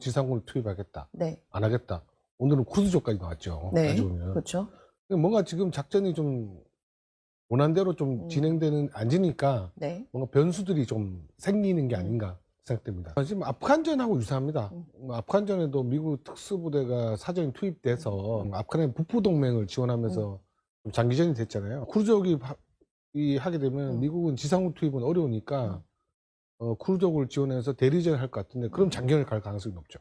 지상군을 투입하겠다. 네. 안 하겠다. 오늘은 쿠르드족까지 나왔죠. 네. 가져오면. 그렇죠. 뭔가 지금 작전이 좀 원한대로 좀 진행되는 않으니까 네. 뭔가 변수들이 좀 생기는 게 아닌가 생각됩니다. 지금 아프간전하고 유사합니다. 아프간전에도 미국 특수부대가 사전에 투입돼서 아프간의 북부동맹을 지원하면서 좀 장기전이 됐잖아요. 쿠르드족이 하게 되면 미국은 지상군 투입은 어려우니까 쿠르드족을 지원해서 대리전을 할 것 같은데 그럼 장기전을 갈 가능성이 높죠.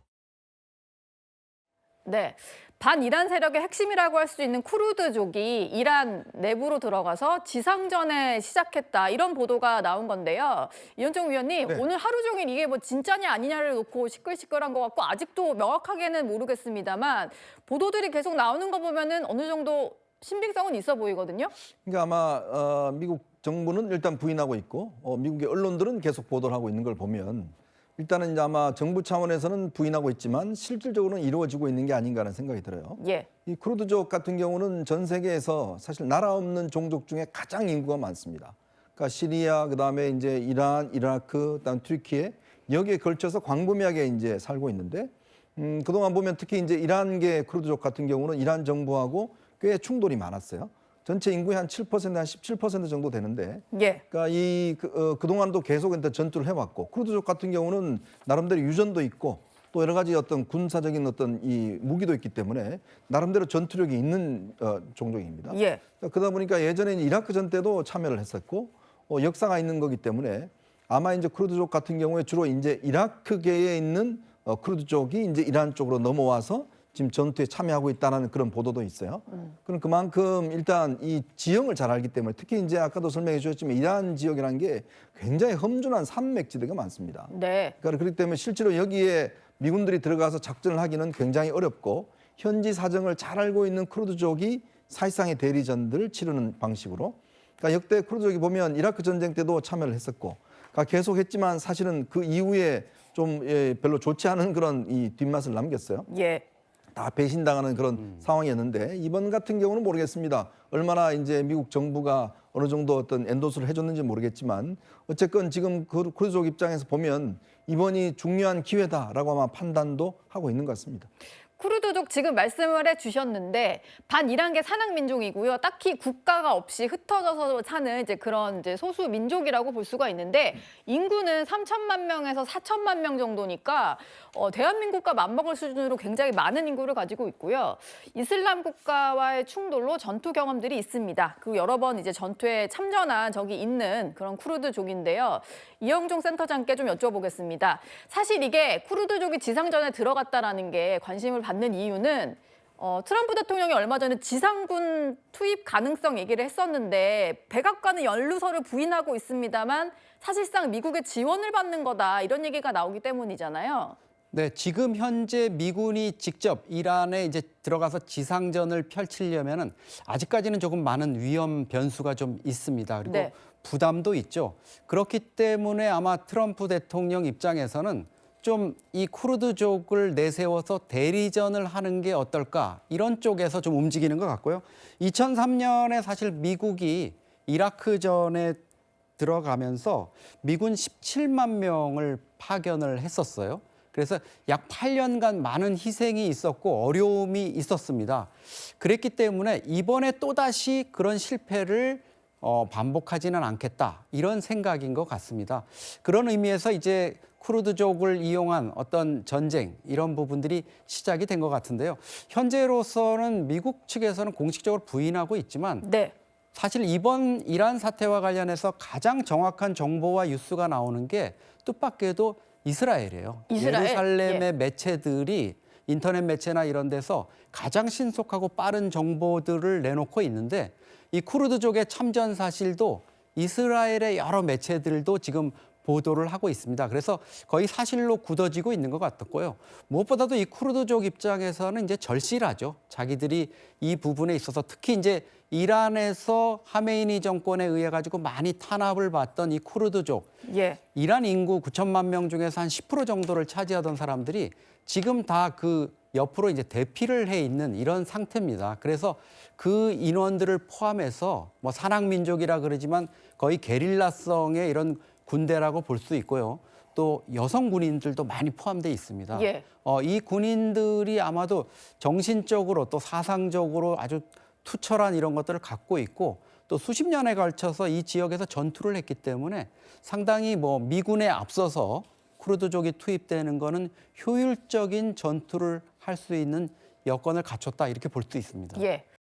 네. 반이란 세력의 핵심이라고 할 수 있는 쿠르드족이 이란 내부로 들어가서 지상전에 시작했다. 이런 보도가 나온 건데요. 이현정 위원님, 네. 오늘 하루 종일 이게 뭐 진짜냐 아니냐를 놓고 시끌시끌한 것 같고 아직도 명확하게는 모르겠습니다만 보도들이 계속 나오는 거 보면은 어느 정도 신빙성은 있어 보이거든요. 그러니까 아마 미국 정부는 일단 부인하고 있고 미국의 언론들은 계속 보도를 하고 있는 걸 보면 일단은 이제 아마 정부 차원에서는 부인하고 있지만 실질적으로는 이루어지고 있는 게 아닌가 하는 생각이 들어요. 예. 이 쿠르드족 같은 경우는 전 세계에서 사실 나라 없는 종족 중에 가장 인구가 많습니다. 그러니까 시리아, 그다음에 이제 이란, 이라크, 그다음 튀르키예 여기에 걸쳐서 광범위하게 이제 살고 있는데 그동안 보면 특히 이제 이란계 쿠르드족 같은 경우는 이란 정부하고 꽤 충돌이 많았어요. 전체 인구의 한 7%, 한 17% 정도 되는데, 예. 그러니까 그동안도 계속 전투를 해왔고, 쿠르드족 같은 경우는 나름대로 유전도 있고, 또 여러 가지 어떤 군사적인 어떤 이 무기도 있기 때문에 나름대로 전투력이 있는 종족입니다. 예. 그러다 보니까 예전에 이라크 전 때도 참여를 했었고, 역사가 있는 거기 때문에 아마 이제 쿠르드족 같은 경우에 주로 이제 이라크계에 있는 쿠르드족이 이제 이란 쪽으로 넘어와서 지금 전투에 참여하고 있다는 그런 보도도 있어요. 그럼 그만큼 일단 이 지형을 잘 알기 때문에 특히 이제 아까도 설명해 주셨지만 이란 지역이라는 게 굉장히 험준한 산맥지대가 많습니다. 네. 그러니까 그렇기 때문에 실제로 여기에 미군들이 들어가서 작전을 하기는 굉장히 어렵고 현지 사정을 잘 알고 있는 쿠르드족이 사실상의 대리전들을 치르는 방식으로 그러니까 역대 쿠르드족이 보면 이라크 전쟁 때도 참여를 했었고 그러니까 계속 했지만 사실은 그 이후에 좀 별로 좋지 않은 그런 이 뒷맛을 남겼어요. 예. 다 배신당하는 그런 상황이었는데 이번 같은 경우는 모르겠습니다. 얼마나 이제 미국 정부가 어느 정도 어떤 엔도스를 해줬는지 모르겠지만 어쨌건 지금 쿠르드족 입장에서 보면 이번이 중요한 기회다라고 아마 판단도 하고 있는 것 같습니다. 쿠르드족 지금 말씀을 해주셨는데 반이란계 산악 민족이고요. 딱히 국가가 없이 흩어져서 사는 이제 그런 이제 소수 민족이라고 볼 수가 있는데 인구는 3천만 명에서 4천만 명 정도니까 대한민국과 맞먹을 수준으로 굉장히 많은 인구를 가지고 있고요. 이슬람 국가와의 충돌로 전투 경험들이 있습니다. 그리고 여러 번 이제 전투에 참전한 적이 있는 그런 쿠르드족인데요. 이영종 센터장께 좀 여쭤보겠습니다. 사실 이게 쿠르드족이 지상전에 들어갔다라는 게 관심을 받는 이유는 트럼프 대통령이 얼마 전에 지상군 투입 가능성 얘기를 했었는데 백악관은 연루설을 부인하고 있습니다만 사실상 미국의 지원을 받는 거다 이런 얘기가 나오기 때문이잖아요. 네, 지금 현재 미군이 직접 이란에 이제 들어가서 지상전을 펼치려면은 아직까지는 조금 많은 위험 변수가 좀 있습니다. 그리고 네. 부담도 있죠. 그렇기 때문에 아마 트럼프 대통령 입장에서는 좀 이 쿠르드족을 내세워서 대리전을 하는 게 어떨까 이런 쪽에서 좀 움직이는 것 같고요. 2003년에 사실 미국이 이라크전에 들어가면서 미군 17만 명을 파견을 했었어요. 그래서 약 8년간 많은 희생이 있었고 어려움이 있었습니다. 그랬기 때문에 이번에 또다시 그런 실패를 반복하지는 않겠다 이런 생각인 것 같습니다. 그런 의미에서 이제 쿠르드족을 이용한 어떤 전쟁 이런 부분들이 시작이 된 것 같은데요. 현재로서는 미국 측에서는 공식적으로 부인하고 있지만 네. 사실 이번 이란 사태와 관련해서 가장 정확한 정보와 뉴스가 나오는 게 뜻밖에도 이스라엘이에요. 이스라엘? 예루살렘의 예. 매체들이 인터넷 매체나 이런 데서 가장 신속하고 빠른 정보들을 내놓고 있는데 이 쿠르드족의 참전 사실도 이스라엘의 여러 매체들도 지금 보도를 하고 있습니다. 그래서 거의 사실로 굳어지고 있는 것 같았고요. 무엇보다도 이 쿠르드족 입장에서는 이제 절실하죠. 자기들이 이 부분에 있어서 특히 이제 이란에서 하메이니 정권에 의해 가지고 많이 탄압을 받던 이 쿠르드족, 예. 이란 인구 9천만 명 중에서 한 10% 정도를 차지하던 사람들이 지금 다 그 옆으로 이제 대피를 해 있는 이런 상태입니다. 그래서 그 인원들을 포함해서 뭐 산악 민족이라 그러지만 거의 게릴라성의 이런 군대라고 볼 수 있고요. 또 여성 군인들도 많이 포함되어 있습니다. 예. 이 군인들이 아마도 정신적으로 또 사상적으로 아주 투철한 이런 것들을 갖고 있고 또 수십 년에 걸쳐서 이 지역에서 전투를 했기 때문에 상당히 뭐 미군에 앞서서 쿠르드족이 투입되는 거는 효율적인 전투를 할 수 있는 여건을 갖췄다 이렇게 볼 수 있습니다. 예.